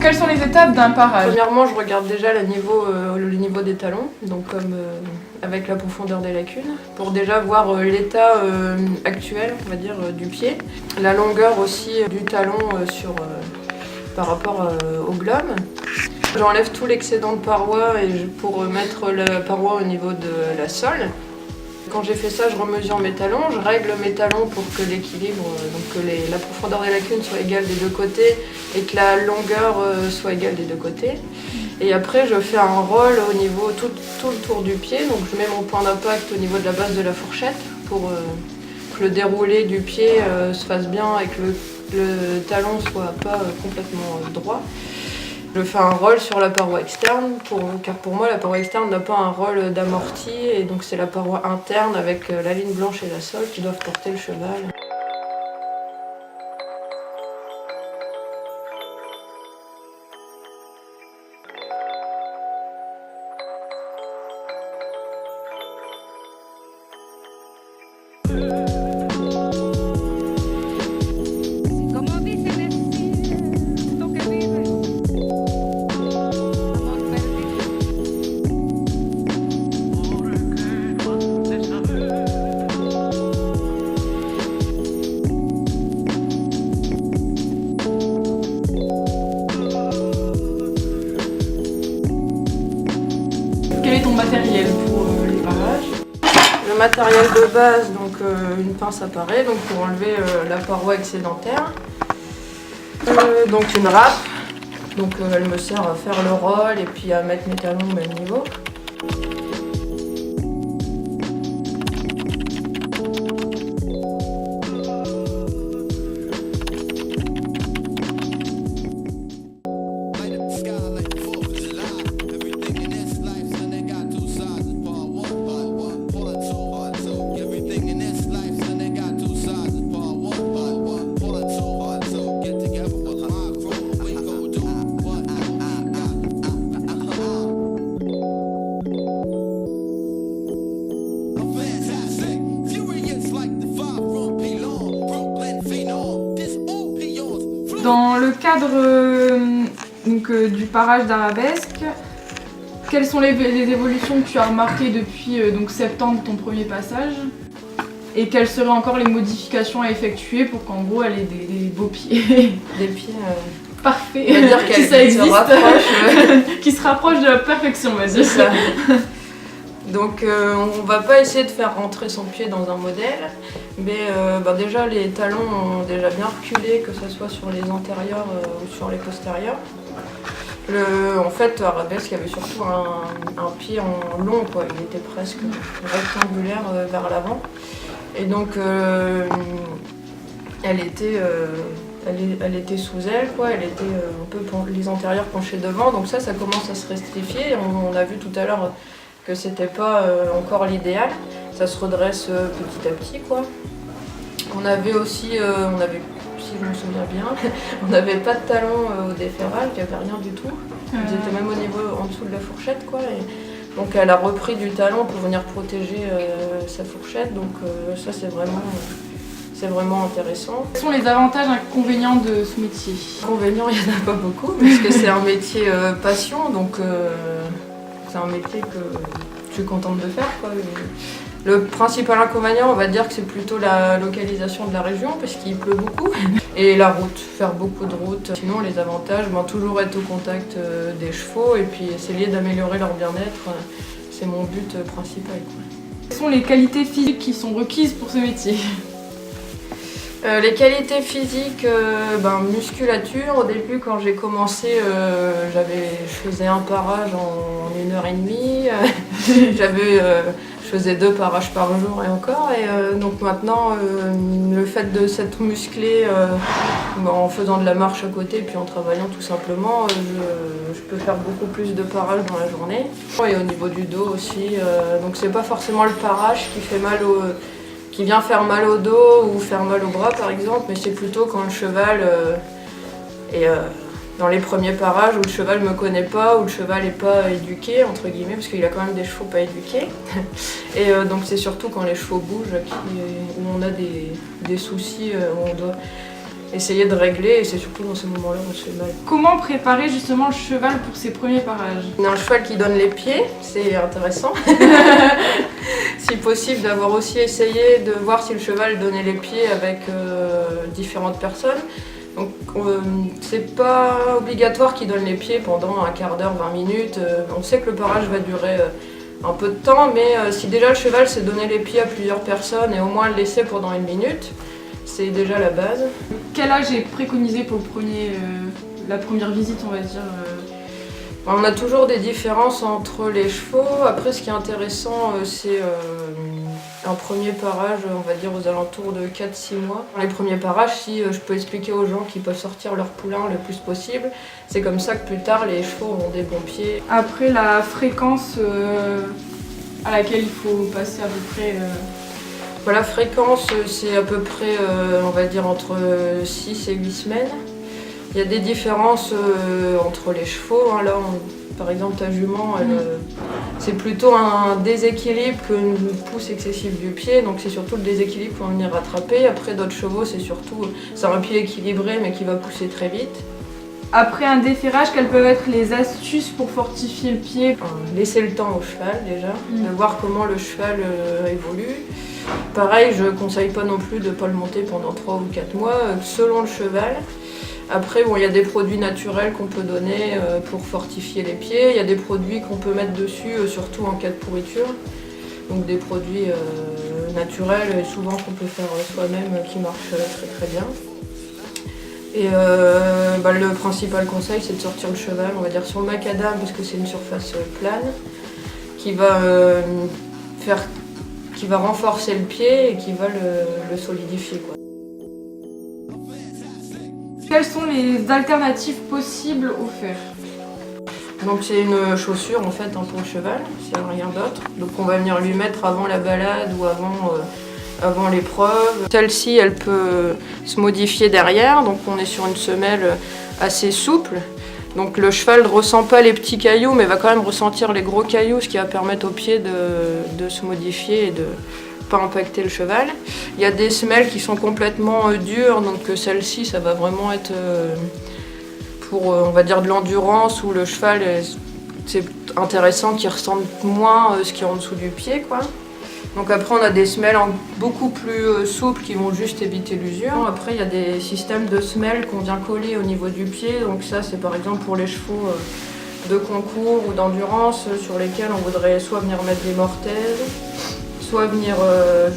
Quelles sont les étapes d'un parage? Premièrement, je regarde déjà le niveau des talons, donc comme avec la profondeur des lacunes, pour déjà voir l'état actuel, on va dire, du pied. La longueur aussi du talon par rapport au globe. J'enlève tout l'excédent de paroi pour mettre la paroi au niveau de la sole. Quand j'ai fait ça, je remesure mes talons, je règle mes talons pour que l'équilibre, donc que la profondeur des lacunes soit égale des deux côtés et que la longueur soit égale des deux côtés. Et après, je fais un roll au niveau tout le tour du pied, donc je mets mon point d'impact au niveau de la base de la fourchette pour que le déroulé du pied se fasse bien et que le talon soit pas complètement droit. Je fais un roll sur la paroi externe, car pour moi la paroi externe n'a pas un roll d'amorti et donc c'est la paroi interne avec la ligne blanche et la sole qui doivent porter le cheval. Quel est ton matériel pour les parages? Le matériel de base, donc une pince à parer, donc pour enlever la paroi excédentaire. Donc une râpe, donc elle me sert à faire le roll et puis à mettre mes talons au même niveau. Dans le cadre du parage d'arabesque, quelles sont les évolutions que tu as remarquées depuis septembre, ton premier passage? Et quelles seraient encore les modifications à effectuer pour qu'en gros elle ait des beaux pieds? Des pieds parfaits, on va dire si ça existe, qui se rapprochent de la perfection, on va dire. C'est ça. Donc on va pas essayer de faire rentrer son pied dans un modèle, mais déjà les talons ont déjà bien reculé, que ce soit sur les antérieurs ou sur les postérieurs. En fait, Arabesque avait surtout un pied en long, quoi. Il était presque rectangulaire vers l'avant. Et donc elle était sous elle, quoi. Elle était un peu les antérieurs penchés devant, donc ça commence à se restrifier. On a vu tout à l'heure que c'était pas encore l'idéal. Ça se redresse petit à petit, quoi. On avait aussi, si je me souviens bien, on n'avait pas de talons au déferrage, il n'y avait rien du tout. Ils étaient même au niveau en dessous de la fourchette, quoi. Et donc elle a repris du talon pour venir protéger sa fourchette, donc ça c'est vraiment intéressant. Quels sont les avantages et inconvénients de ce métier? Inconvénients, il n'y en a pas beaucoup, parce que c'est un métier passion, donc c'est un métier que je suis contente de faire, quoi. Le principal inconvénient, on va dire que c'est plutôt la localisation de la région, parce qu'il pleut beaucoup, et la route, faire beaucoup de route. Sinon, les avantages, toujours être au contact des chevaux, et puis essayer d'améliorer leur bien-être, c'est mon but principal, quoi. Quelles sont les qualités physiques qui sont requises pour ce métier? Les qualités physiques, musculature. Au début, quand j'ai commencé, je faisais un parage en 1h30. Je faisais 2 parages par jour et encore. Et donc maintenant, le fait de s'être musclé en faisant de la marche à côté et puis en travaillant tout simplement, je peux faire beaucoup plus de parages dans la journée. Et au niveau du dos aussi, donc c'est pas forcément le parage qui vient faire mal au dos ou faire mal au bras par exemple, mais c'est plutôt quand le cheval est dans les premiers parages où le cheval me connaît pas, où le cheval n'est pas éduqué, entre guillemets, parce qu'il y a quand même des chevaux pas éduqués. Et donc c'est surtout quand les chevaux bougent où on a des soucis, où essayer de régler, et c'est surtout dans ces moments-là où on se fait mal. Comment préparer justement le cheval pour ses premiers parages? On a un cheval qui donne les pieds, c'est intéressant. Si possible, d'avoir aussi essayé de voir si le cheval donnait les pieds avec différentes personnes. Donc c'est pas obligatoire qu'il donne les pieds pendant un quart d'heure, 20 minutes. On sait que le parage va durer un peu de temps, mais si déjà le cheval sait donner les pieds à plusieurs personnes et au moins le laisser pendant 1 minute, c'est déjà la base. Quel âge est préconisé pour la première visite, on va dire On a toujours des différences entre les chevaux. Après, ce qui est intéressant, c'est un premier parage, on va dire aux alentours de 4-6 mois. Dans les premiers parages, si je peux expliquer aux gens qu'ils peuvent sortir leur poulain le plus possible, c'est comme ça que plus tard les chevaux auront des bons pieds. Après, la fréquence à laquelle il faut passer à peu près La fréquence, c'est à peu près, on va dire, entre 6 et 8 semaines. Il y a des différences entre les chevaux. Là, par exemple, ta jument, c'est plutôt un déséquilibre qu'une pousse excessive du pied. Donc c'est surtout le déséquilibre qu'on va venir rattraper. Après, d'autres chevaux, c'est un pied équilibré mais qui va pousser très vite. Après un déferrage, quelles peuvent être les astuces pour fortifier le pied? Laisser le temps au cheval déjà, de voir comment le cheval évolue. Pareil, je ne conseille pas non plus de ne pas le monter pendant 3 ou 4 mois, selon le cheval. Après, il y a des produits naturels qu'on peut donner pour fortifier les pieds. Il y a des produits qu'on peut mettre dessus, surtout en cas de pourriture. Donc des produits naturels, souvent qu'on peut faire soi-même, qui marchent très très bien. Et le principal conseil, c'est de sortir le cheval, on va dire sur le macadam, parce que c'est une surface plane, qui va renforcer le pied et qui va le solidifier, quoi. Quelles sont les alternatives possibles au fer? Donc c'est une chaussure en fait pour le cheval, c'est rien d'autre. Donc on va venir lui mettre avant la balade ou avant l'épreuve. Celle-ci, elle peut se modifier derrière, donc on est sur une semelle assez souple. Donc le cheval ne ressent pas les petits cailloux, mais va quand même ressentir les gros cailloux, ce qui va permettre au pied de se modifier et de pas impacter le cheval. Il y a des semelles qui sont complètement dures, donc celle-ci, ça va vraiment être pour, on va dire, de l'endurance, où le cheval, c'est intéressant qu'il ressente moins ce qui est en dessous du pied, quoi. Donc après, on a des semelles beaucoup plus souples qui vont juste éviter l'usure. Après, il y a des systèmes de semelles qu'on vient coller au niveau du pied. Donc ça, c'est par exemple pour les chevaux de concours ou d'endurance sur lesquels on voudrait soit venir mettre des mortaises, soit venir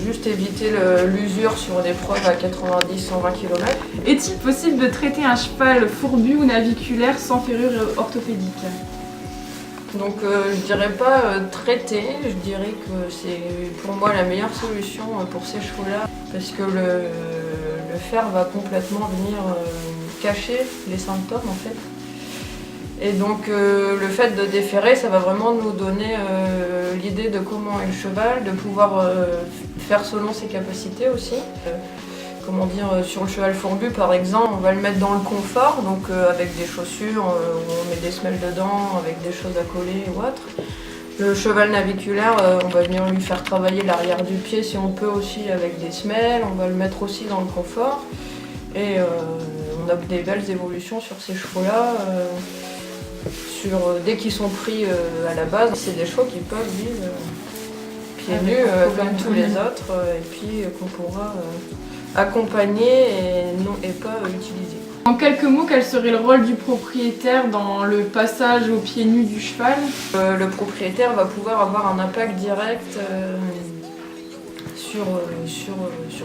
juste éviter l'usure sur des preuves à 90-120 km. Est-il possible de traiter un cheval fourbu ou naviculaire sans ferrure orthopédique? Donc je dirais pas traiter, je dirais que c'est pour moi la meilleure solution pour ces chevaux-là, parce que le fer va complètement venir cacher les symptômes en fait. Et donc le fait de déferrer, ça va vraiment nous donner l'idée de comment est le cheval, de pouvoir faire selon ses capacités aussi. Comment dire, sur le cheval fourbu par exemple, on va le mettre dans le confort, donc avec des chaussures, on met des semelles dedans, avec des choses à coller ou autre. Le cheval naviculaire, on va venir lui faire travailler l'arrière du pied si on peut aussi avec des semelles, on va le mettre aussi dans le confort. Et on a des belles évolutions sur ces chevaux-là. Dès qu'ils sont pris à la base, c'est des chevaux qui peuvent vivre pieds nus comme tous les autres, et puis qu'on pourra accompagner et pas utiliser. En quelques mots, quel serait le rôle du propriétaire dans le passage aux pieds nus du cheval? Le propriétaire va pouvoir avoir un impact direct sur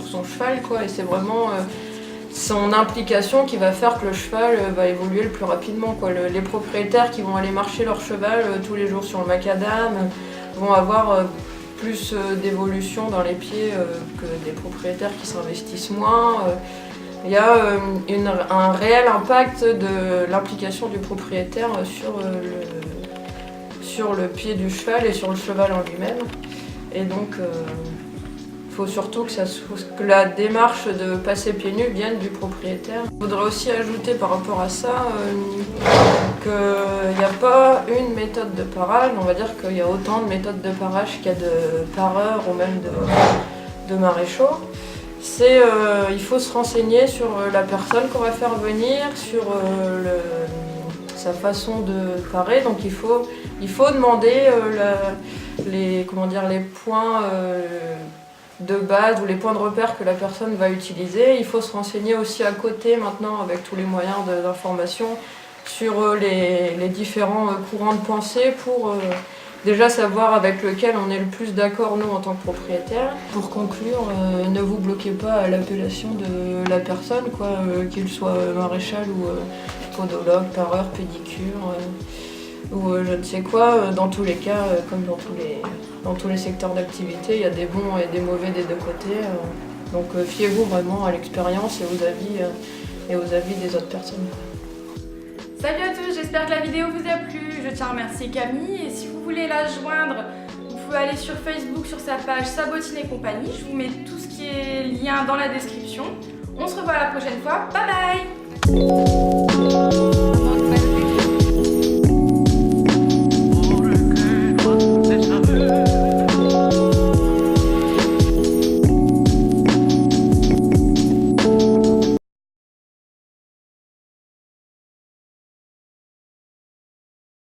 son cheval, quoi, et c'est vraiment son implication qui va faire que le cheval va évoluer le plus rapidement, quoi. Les propriétaires qui vont aller marcher leur cheval tous les jours sur le macadam vont avoir plus d'évolution dans les pieds que des propriétaires qui s'investissent moins. Il y a un réel impact de l'implication du propriétaire sur le pied du cheval et sur le cheval en lui-même. Et donc, il faut surtout que la démarche de passer pieds nus vienne du propriétaire. Je voudrais aussi ajouter par rapport à ça qu'il n'y a pas une méthode de parage. On va dire qu'il y a autant de méthodes de parage qu'il y a de pareurs ou même de maréchaux. il faut se renseigner sur la personne qu'on va faire venir, sur sa façon de parer. Donc il faut demander les points de base ou les points de repère que la personne va utiliser. Il faut se renseigner aussi à côté maintenant avec tous les moyens d'information sur les différents courants de pensée pour déjà savoir avec lequel on est le plus d'accord nous en tant que propriétaire. Pour conclure, ne vous bloquez pas à l'appellation de la personne, qu'il soit maréchal ou podologue, pareur, pédicure ou je ne sais quoi. Dans tous les cas, comme dans tous les secteurs d'activité, il y a des bons et des mauvais des deux côtés. Donc fiez-vous vraiment à l'expérience et aux avis des autres personnes. Salut à tous, j'espère que la vidéo vous a plu. Je tiens à remercier Camille et si vous voulez la joindre, vous pouvez aller sur Facebook sur sa page Sabotine et compagnie. Je vous mets tout ce qui est lien dans la description. On se revoit la prochaine fois. Bye bye.